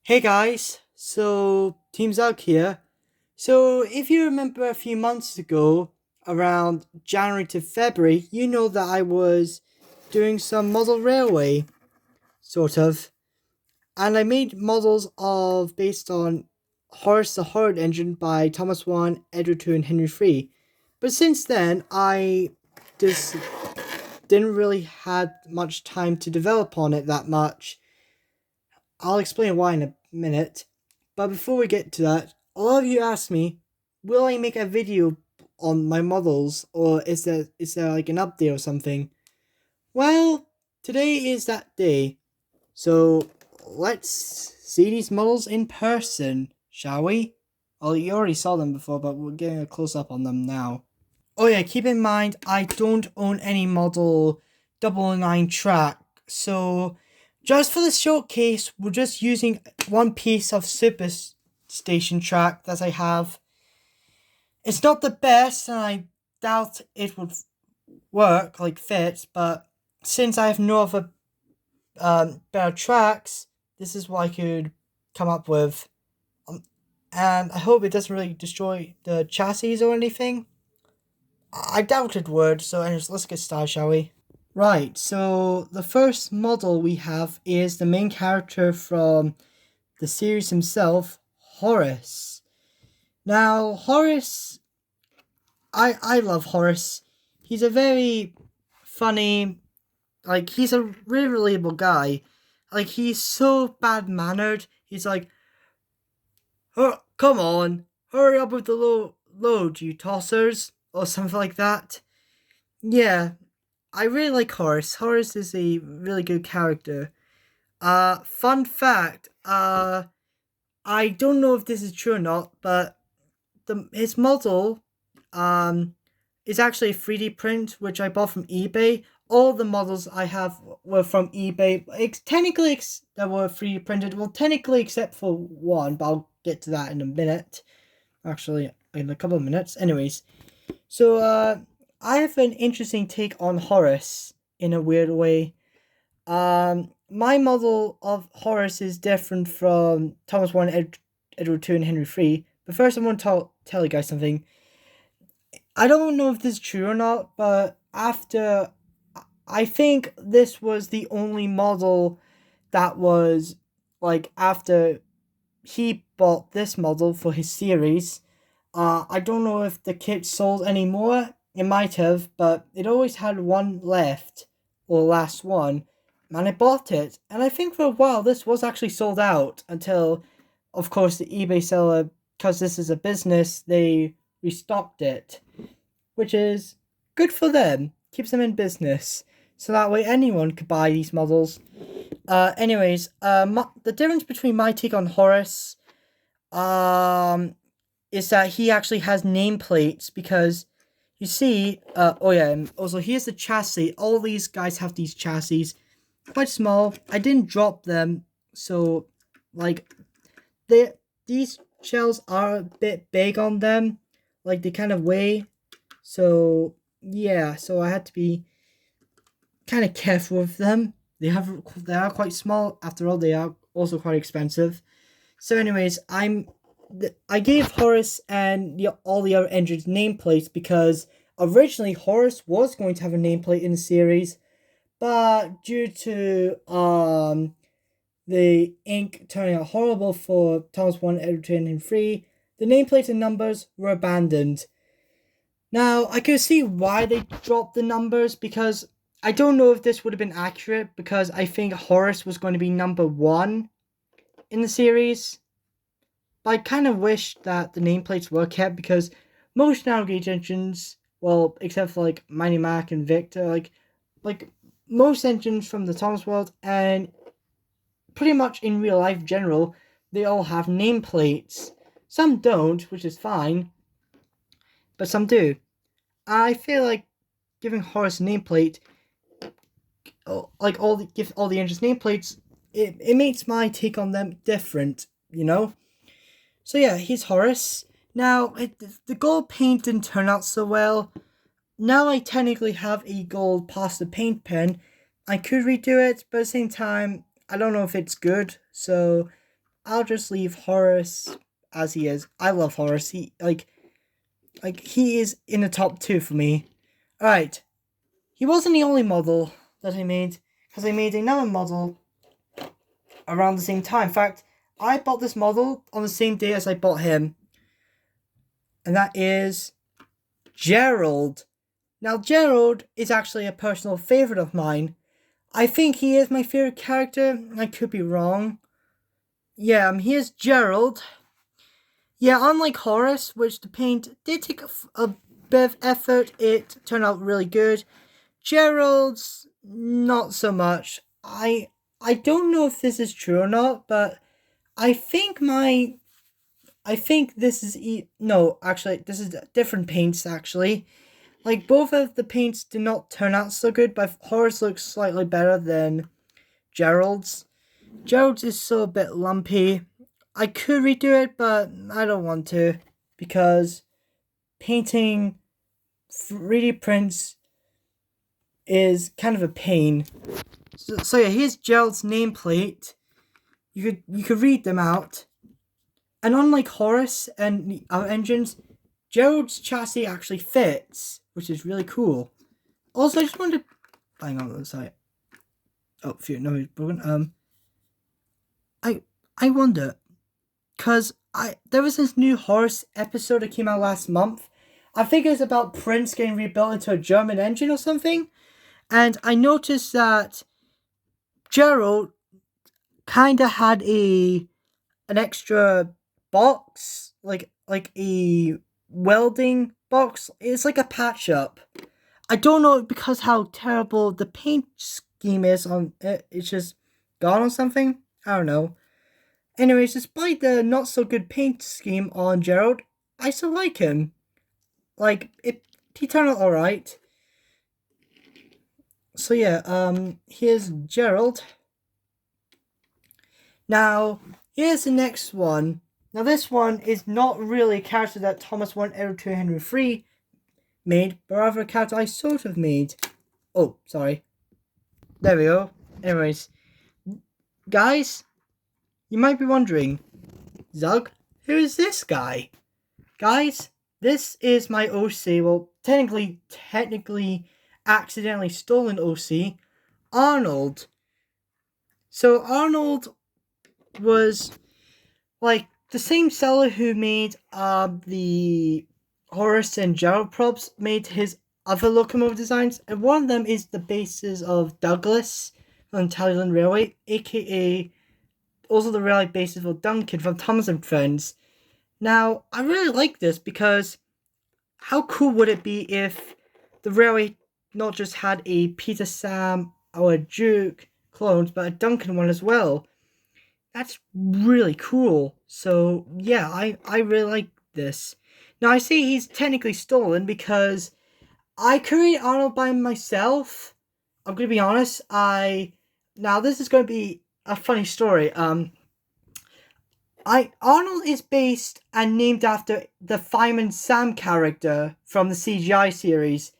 Hey guys, so Teams Out here. So if you remember a few months ago, around January to February, you know that I was doing some model railway, sort of. And I made models of based on Horus the Horrid engine by Thomas One, Edward Two, and Henry Three. But since then, I just didn't really had much time to develop on it that much. I'll explain why in a minute. But before we get to that, a lot of you asked me, will I make a video on my models or is there like an update or something? Well, today is that day. So let's see these models in person, shall we? Oh, you already saw them before, but we're getting a close up on them now. Oh yeah, keep in mind I don't own any model 009 track, so just for the showcase, we're just using one piece of Superstation track that I have. It's not the best, and I doubt it would work, like fit, but since I have no other better tracks, this is what I could come up with. And I hope it doesn't really destroy the chassis or anything. I doubt it would, so anyways, let's get started, shall we? Right, so the first model we have is the main character from the series himself, Horus. Now, Horus, I love Horus. He's a very funny, he's a really relatable guy. Like, he's so bad-mannered. He's like, oh, come on, hurry up with the load, you tossers, or something like that. Yeah, I really like Horus. Horus is a really good character. Fun fact, I don't know if this is true or not, but his model, um, is actually a 3D print, which I bought from eBay. All the models I have were from eBay. Technically, that were 3D printed. Well, technically, except for one, but I'll get to that in a minute. Actually, in a couple of minutes. Anyways, so, I have an interesting take on Horus in a weird way. My model of Horus is different from Thomas One, Edward Two, and Henry Three. But first, I want to tell you guys something. I don't know if this is true or not, but I think this was the only model that was like after he bought this model for his series. I don't know if the kit sold anymore. It might have, but it always had one left, or last one, and I bought it. And I think for a while this was actually sold out until, of course, the eBay seller, because this is a business, they restocked it, which is good for them. Keeps them in business, so that way anyone could buy these models. The difference between my take on Horus, is that he actually has nameplates because you see, and also here's the chassis. All these guys have these chassis, quite small. I didn't drop them, so like these shells are a bit big on them, like they kind of weigh. So yeah, so I had to be kind of careful with them. They are quite small. After all, they are also quite expensive. So anyways, I gave Horus and all the other engines nameplates because originally Horus was going to have a nameplate in the series, but due to the ink turning out horrible for Thomas 1, Edward 2, and 3, the nameplates and numbers were abandoned. Now, I could see why they dropped the numbers because I don't know if this would have been accurate because I think Horus was going to be number 1 in the series. But I kind of wish that the nameplates were kept because most narrow gauge engines, well, except for like Mighty Mac and Victor, like most engines from the Thomas world and pretty much in real life general, they all have nameplates. Some don't, which is fine, but some do. I feel like giving Horus a nameplate, give all the engines nameplates, it makes my take on them different, you know? So yeah, he's Horus. Now, the gold paint didn't turn out so well. Now I technically have a gold pasta paint pen. I could redo it, but at the same time, I don't know if it's good. So I'll just leave Horus as he is. I love Horus. He he is in the top 2 for me. Alright. He wasn't the only model that I made, because I made another model around the same time. In fact, I bought this model on the same day as I bought him. And that is Gerald. Now, Gerald is actually a personal favourite of mine. I think he is my favourite character. I could be wrong. Yeah, here's Gerald. Yeah, unlike Horus, which the paint did take a bit of effort, it turned out really good. Gerald's not so much. I don't know if this is true or not, but I think this is no, actually, this is different paints actually. Like, both of the paints did not turn out so good, but Horus looks slightly better than Gerald's. Gerald's is so a bit lumpy. I could redo it, but I don't want to, because painting 3D prints is kind of a pain. So yeah, here's Gerald's nameplate. You could read them out. And unlike Horus and our engines, Gerald's chassis actually fits, which is really cool. Also, I just wanted to... Hang on, sorry. Oh, phew, no, it's broken. I wonder, because there was this new Horus episode that came out last month. I think it was about Prince getting rebuilt into a German engine or something. And I noticed that Gerald kind of had an extra box, like a welding box. It's like a patch up. I don't know, because how terrible the paint scheme is on it. It's just gone or something. I don't know. Anyways, despite the not so good paint scheme on Gerald, I still like him. Like, he turned out alright. So yeah, here's Gerald. Now, here's the next one. Now, this one is not really a character that Thomas 1 Edo 2 Henry 3 made, but rather a character I sort of made. Oh, sorry. There we go. Anyways, guys, you might be wondering, Zug, who is this guy? Guys, this is my OC, well, technically accidentally stolen OC, Arnold. So Arnold was like the same seller who made the Horus and Gerald props, made his other locomotive designs, and one of them is the bases of Douglas on Tallyland Railway, aka also the railway bases for Duncan from Thomas and Friends. Now, I really like this because how cool would it be if the railway not just had a Peter Sam or a Duke clones, but a Duncan one as well? That's really cool. So, yeah, I really like this. Now, I say he's technically stolen because I created Arnold by myself. I'm going to be honest. Now, this is going to be a funny story. Arnold is based and named after the Fireman Sam character from the CGI series.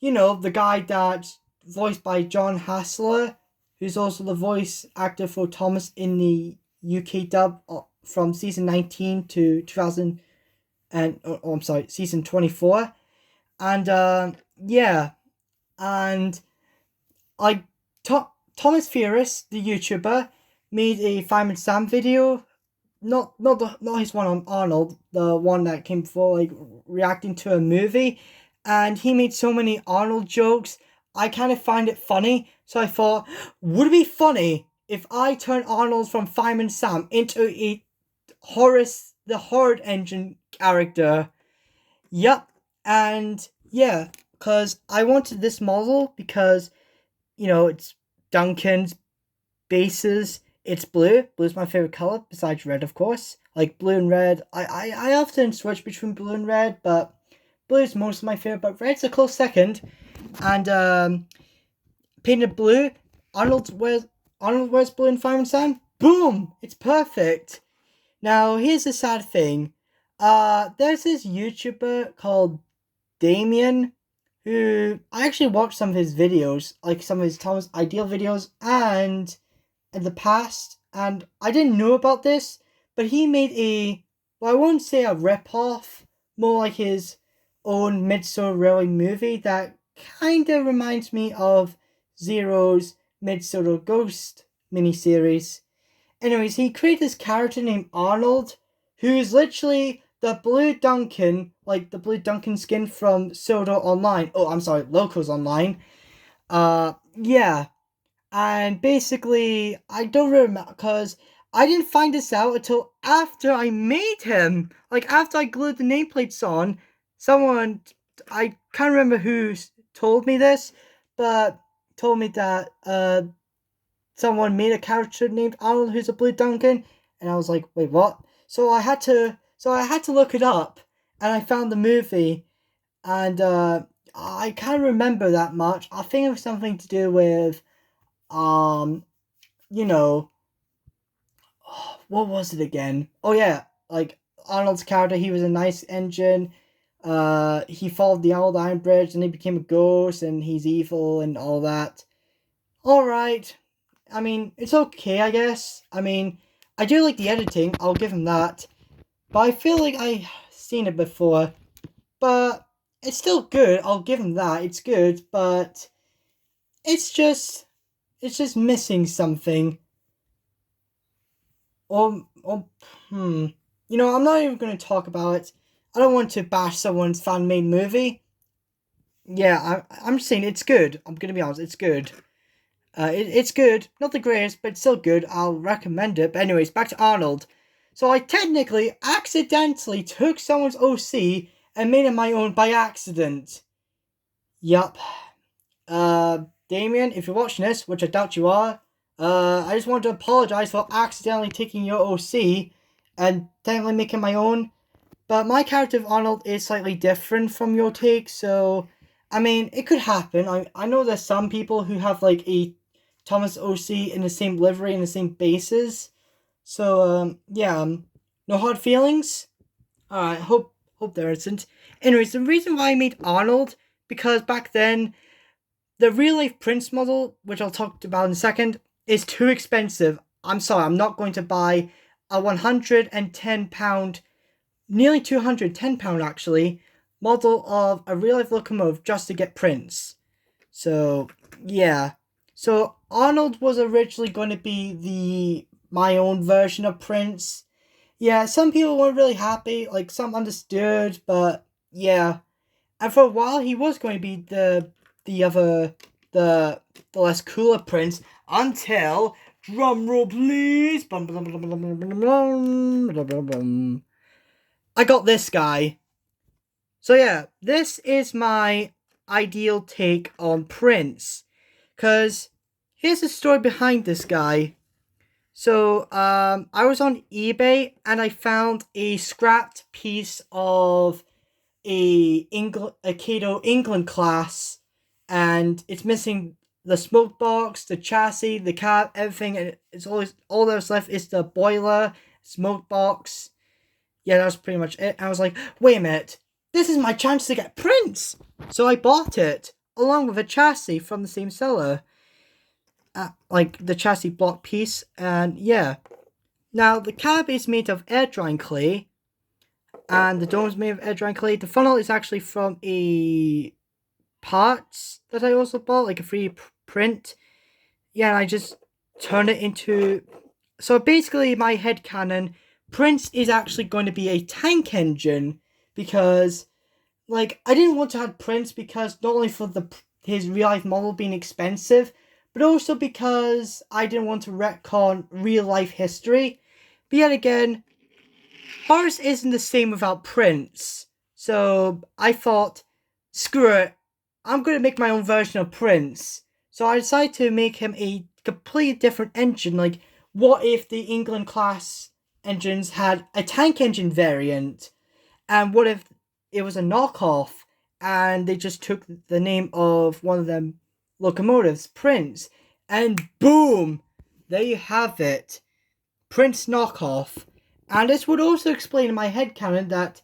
You know, the guy that's voiced by John Hassler, who's also the voice actor for Thomas in the UK dub from season 19 to 2000 and season 24. And yeah, and Thomas Furious, the YouTuber, made a Fireman Sam video. Not his one on Arnold, the one that came before, like reacting to a movie, and he made so many Arnold jokes. I kind of find it funny, so I thought, would it be funny if I turn Arnold from Fireman Sam into a Horus, the Horrid engine character? Yup, and yeah, because I wanted this model because, you know, it's Duncan's bases. It's blue. Blue's my favorite color, besides red, of course. Like blue and red. I often switch between blue and red, but blue is most of my favorite, but red's a close second. And painted blue. Arnold wears blue in Fireman Sam. Boom! It's perfect. Now, here's the sad thing. There's this YouTuber called Damien, who I actually watched some of his videos, like some of his Thomas Ideal videos, and in the past, and I didn't know about this, but he made well, I won't say a rip-off, more like his own Midsummer Railway movie that kind of reminds me of Zero's Midsummer Ghost miniseries. Anyways, he created this character named Arnold, who is literally the Blue Duncan, like the Blue Duncan skin from Sword Art Online. Oh, I'm sorry, Locals Online. Yeah. And basically, I don't remember, because I didn't find this out until after I made him. Like, after I glued the nameplates on, someone, I can't remember who told me this, but told me that, someone made a character named Arnold who's a Blue Duncan, and I was like, wait, what? So I had to look it up, and I found the movie, and I can't remember that much. I think it was something to do with, you know, what was it again? Oh yeah, like Arnold's character, he was a nice engine. He followed the old Iron Bridge, and he became a ghost, and he's evil and all that. All right. I mean, it's okay, I guess. I mean, I do like the editing, I'll give him that. But I feel like I've seen it before. But it's still good, I'll give him that. It's good, but it's just missing something. You know, I'm not even going to talk about it. I don't want to bash someone's fan-made movie. Yeah, I'm just saying it's good. I'm going to be honest, it's good. It's good. Not the greatest, but it's still good. I'll recommend it. But anyways, back to Arnold. So I technically, accidentally took someone's OC and made it my own by accident. Yup. Damien, if you're watching this, which I doubt you are, I just want to apologize for accidentally taking your OC and technically making my own. But my character of Arnold is slightly different from your take, so I mean, it could happen. I know there's some people who have like a Thomas OC in the same livery and the same bases. So yeah, no hard feelings. Alright, hope there isn't. Anyways, the reason why I made Arnold, because back then the real life Prince model, which I'll talk about in a second, is too expensive. I'm sorry, I'm not going to buy a £110, nearly £210 actually, model of a real life locomotive just to get Prince. So yeah. So Arnold was originally going to be my own version of Prince. Yeah, some people weren't really happy, like some understood, but yeah. And for a while he was going to be the less cooler Prince until, drum roll please, I got this guy. So yeah, this is my ideal take on Prince. Because here's the story behind this guy. So, I was on eBay and I found a scrapped piece of a Cato England class, and it's missing the smoke box, the chassis, the cab, everything, and it's all that's left is the boiler, smoke box. Yeah, that was pretty much it. I was like, wait a minute, this is my chance to get Prince! So I bought it, along with a chassis from the same seller. Like the chassis block piece, and yeah. Now, the cab is made of air drying clay, and the dome is made of air drying clay. The funnel is actually from a parts that I also bought, like a free print. Yeah, and I just turn it into... So basically, my headcanon, Prince is actually going to be a tank engine, because, like, I didn't want to have Prince because not only for his real life model being expensive, but also because I didn't want to retcon real life history. But yet again, Horus isn't the same without Prince. So I thought, screw it, I'm going to make my own version of Prince. So I decided to make him a completely different engine. Like, what if the England class engines had a tank engine variant? And what if it was a knockoff and they just took the name of one of them locomotives, Prince, and boom, there you have it, Prince knockoff. And this would also explain in my headcanon that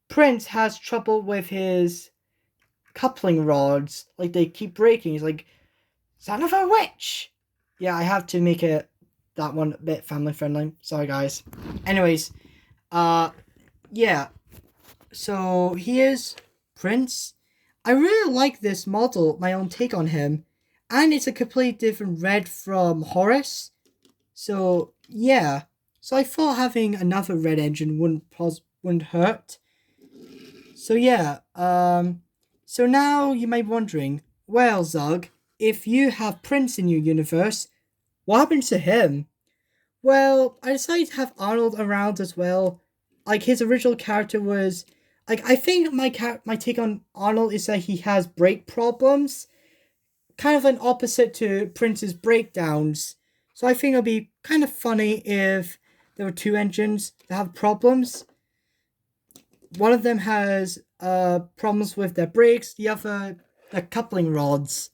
Prince has trouble with his coupling rods, like they keep breaking. He's like, son of a witch. Yeah, I have to make it that one a bit family friendly. Sorry, guys. Anyways, yeah. So here's Prince. I really like this model, my own take on him. And it's a completely different red from Horus. So, yeah. So I thought having another red engine wouldn't hurt. So yeah, so now you might be wondering, well, Zug, if you have Prince in your universe, what happens to him? Well, I decided to have Arnold around as well. Like, his original character was, like, I think my take on Arnold is that he has brake problems, kind of an opposite to Prince's breakdowns. So I think it'll be kind of funny if there were two engines that have problems. One of them has problems with their brakes, the other the coupling rods.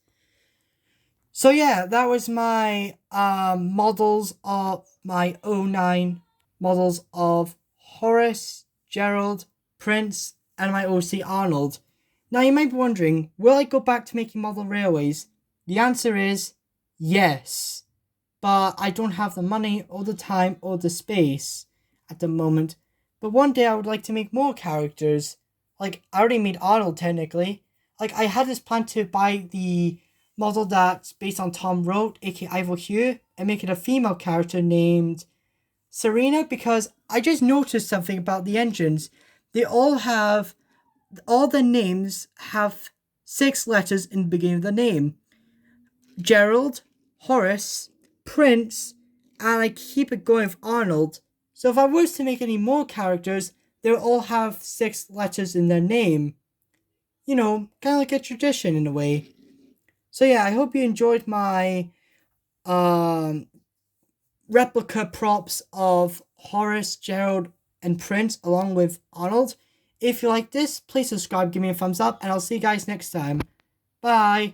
So yeah, that was my models of my '09 models of Horus, Gerald, Prince, and my OC Arnold. Now you might be wondering, will I go back to making model railways? The answer is yes, but I don't have the money or the time or the space at the moment. But one day I would like to make more characters. Like, I already made Arnold technically. Like, I had this plan to buy the model that's based on Tom Rote, aka Ivor Hugh, and make it a female character named Serena, because I just noticed something about the engines. They all the names have 6 letters in the beginning of the name. Gerald, Horus, Prince, and I keep it going with Arnold. So if I was to make any more characters, they'll all have 6 letters in their name. You know, kind of like a tradition in a way. So yeah, I hope you enjoyed my replica props of Horus, Gerald, and Prince along with Arnold. If you like this, please subscribe, give me a thumbs up, and I'll see you guys next time. Bye!